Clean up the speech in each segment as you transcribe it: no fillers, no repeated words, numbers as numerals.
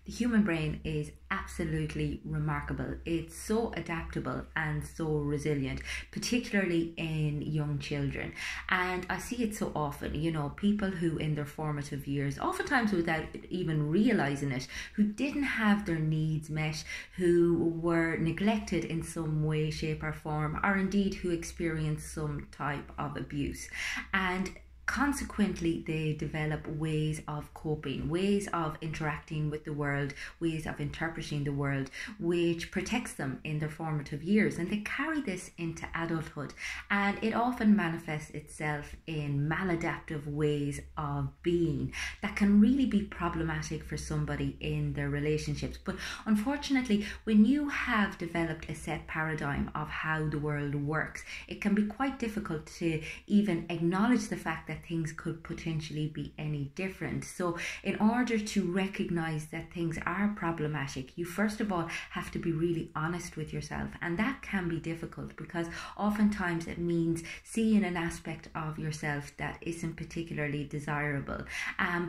The human brain is absolutely remarkable. It's so adaptable and so resilient, particularly in young children. And I see it so often, you know, people who in their formative years, oftentimes without even realizing it, who didn't have their needs met, who were neglected in some way, shape, or form, or indeed who experienced some type of abuse. And consequently, they develop ways of coping, ways of interacting with the world, ways of interpreting the world, which protects them in their formative years. And they carry this into adulthood. And it often manifests itself in maladaptive ways of being that can really be problematic for somebody in their relationships. But unfortunately, when you have developed a set paradigm of how the world works, it can be quite difficult to even acknowledge the fact that things could potentially be any different. So in order to recognize that things are problematic, you first of all have to be really honest with yourself. And that can be difficult because oftentimes it means seeing an aspect of yourself that isn't particularly desirable,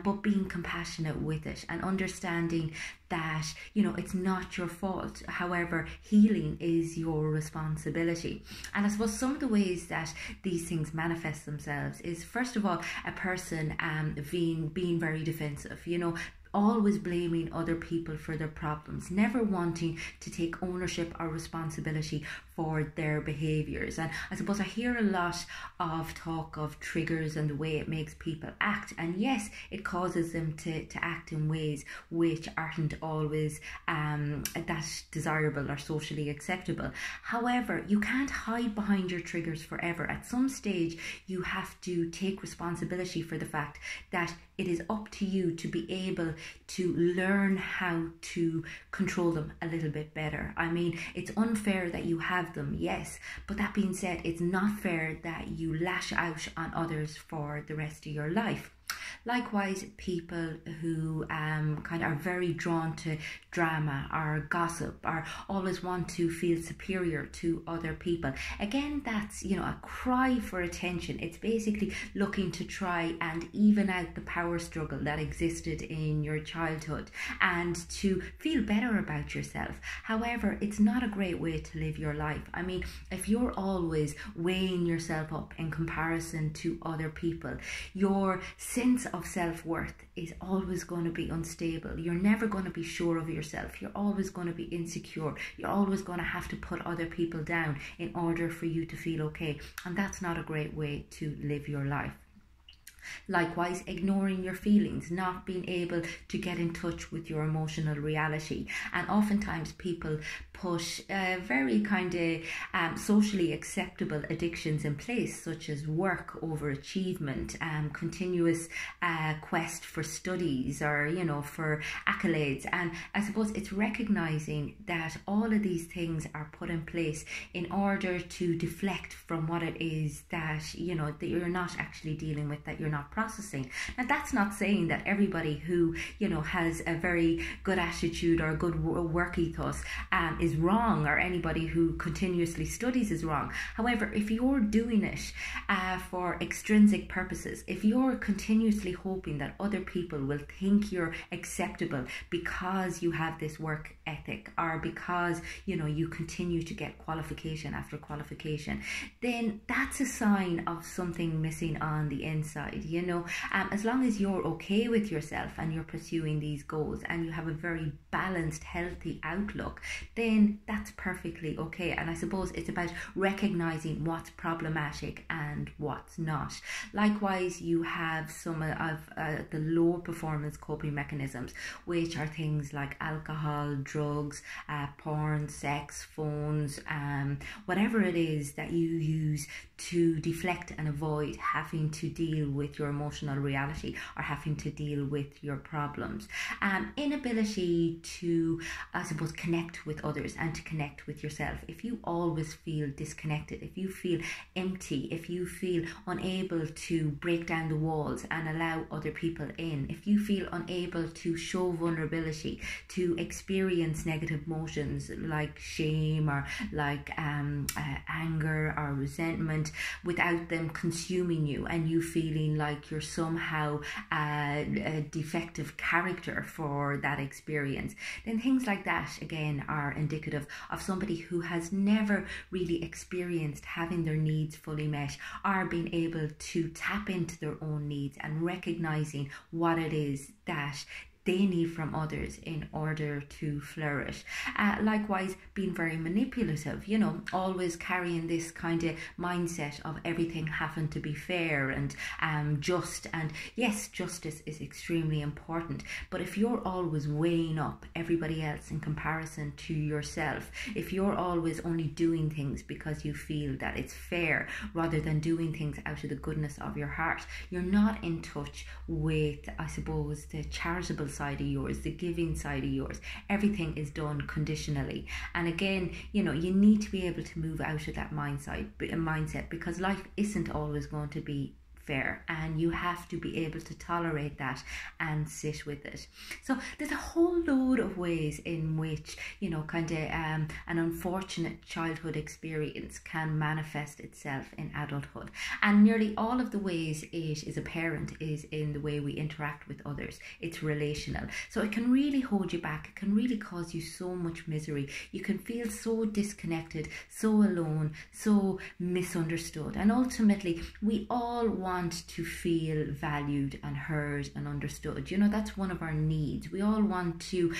but being compassionate with it and understanding that, you know, it's not your fault. However, healing is your responsibility. And I suppose some of the ways that these things manifest themselves is, first of all, a person being very defensive, you know, always blaming other people for their problems, never wanting to take ownership or responsibility for their behaviours. And I suppose I hear a lot of talk of triggers and the way it makes people act. And yes, it causes them to act in ways which aren't always that desirable or socially acceptable. However, you can't hide behind your triggers forever. At some stage, you have to take responsibility for the fact that it is up to you to be able to learn how to control them a little bit better. I mean, it's unfair that you have them, yes, but that being said, it's not fair that you lash out on others for the rest of your life. Likewise, people who kind of are very drawn to drama or gossip or always want to feel superior to other people. Again, that's, you know, a cry for attention. It's basically looking to try and even out the power struggle that existed in your childhood and to feel better about yourself. However, it's not a great way to live your life. I mean, if you're always weighing yourself up in comparison to other people, your sense of self-worth is always going to be unstable. You're never going to be sure of yourself. You're always going to be insecure. You're always going to have to put other people down in order for you to feel okay. And that's not a great way to live your life. Likewise, ignoring your feelings, not being able to get in touch with your emotional reality. And oftentimes people put very kind of socially acceptable addictions in place, such as work over achievement, continuous quest for studies or, you know, for accolades. And I suppose it's recognizing that all of these things are put in place in order to deflect from what it is that, you know, that you're not actually dealing with, that you're not processing. Now, that's not saying that everybody who, you know, has a very good attitude or a good work ethos is wrong, or anybody who continuously studies is wrong. However, if you're doing it for extrinsic purposes, if you're continuously hoping that other people will think you're acceptable because you have this work ethic, or because, you know, you continue to get qualification after qualification, then that's a sign of something missing on the inside. You know, as long as you're okay with yourself and you're pursuing these goals and you have a very balanced, healthy outlook, then that's perfectly okay. And I suppose it's about recognizing what's problematic and what's not. Likewise, you have some of the lower performance coping mechanisms, which are things like alcohol, drugs, porn, sex, phones, whatever it is that you use to deflect and avoid having to deal with your emotional reality or having to deal with your problems. Inability to, I suppose, connect with others and to connect with yourself. If you always feel disconnected, if you feel empty, if you feel unable to break down the walls and allow other people in, if you feel unable to show vulnerability, to experience negative emotions like shame or like anger or resentment without them consuming you and you feeling feeling like you're somehow a defective character for that experience, then things like that again are indicative of somebody who has never really experienced having their needs fully met, or being able to tap into their own needs and recognizing what it is that they need from others in order to flourish. Likewise, being very manipulative, always carrying this kind of mindset of everything having to be fair and just. And yes, justice is extremely important, but if you're always weighing up everybody else in comparison to yourself, if you're always only doing things because you feel that it's fair rather than doing things out of the goodness of your heart, you're not in touch with, I suppose, the charitable side of yours, the giving side of yours. Everything is done conditionally. And again, you need to be able to move out of that mindset, because life isn't always going to be fair, and you have to be able to tolerate that and sit with it. So there's a whole load of ways in which an unfortunate childhood experience can manifest itself in adulthood, and nearly all of the ways it is apparent is in the way we interact with others. It's relational, so it can really hold you back. It can really cause you so much misery. You can feel so disconnected, so alone, so misunderstood, and ultimately we all want to feel valued and heard and understood. That's one of our needs. We all want to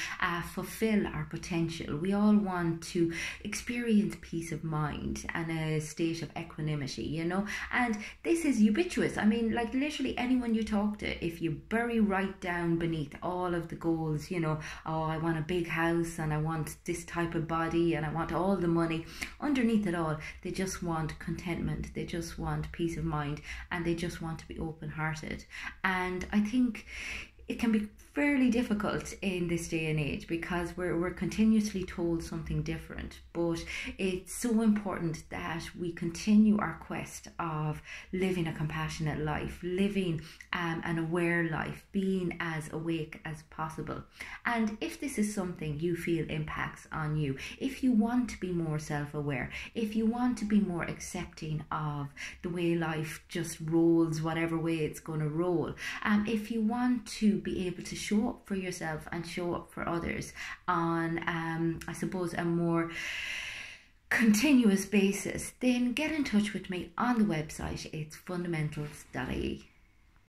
fulfill our potential. We all want to experience peace of mind and a state of equanimity, and this is ubiquitous. I mean, like literally anyone you talk to, if you bury right down beneath all of the goals, oh, I want a big house and I want this type of body and I want all the money, underneath it all, they just want contentment. They just want peace of mind, and they just want to be open-hearted. And I think it can be fairly difficult in this day and age, because we're continuously told something different. But it's so important that we continue our quest of living a compassionate life, living an aware life, being as awake as possible. And if this is something you feel impacts on you, if you want to be more self-aware, if you want to be more accepting of the way life just rolls, whatever way it's going to roll, if you want to be able to show up for yourself and show up for others on I suppose a more continuous basis, then get in touch with me on the website. It's fundamentals.ie.